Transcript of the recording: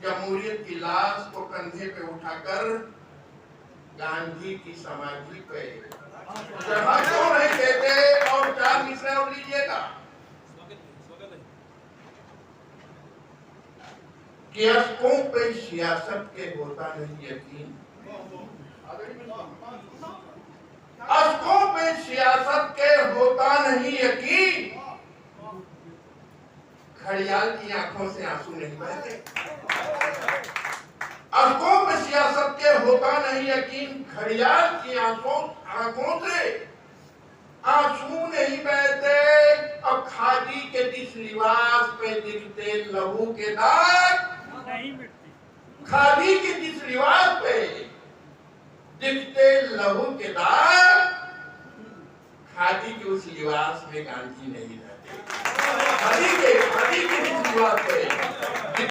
जमहूरियत की लाश को कंधे पे उठाकर गांधी की समाधि पे चढ़ा क्यों नहीं देते? और 4 मिसरा और लीजिएगा कि अशकों पे सियासत के होता नहीं यकीन, अशकों पे सियासत के होता नहीं यकीन, घड़ियाल की आंखों से आंसू नहीं बहते। अशकों पे सियासत के होता नहीं यकीन, घड़ियाल की आंखों से आंसू नहीं बहते। और खादी के जिस लिबास पे दिखते लहू के दाग नहीं मिटती, खादी के जिस लिबास पे दिखते लहू के दाग, खादी के उस लिबास में गांधी नहीं रहते। खादी के जिस लिबास पे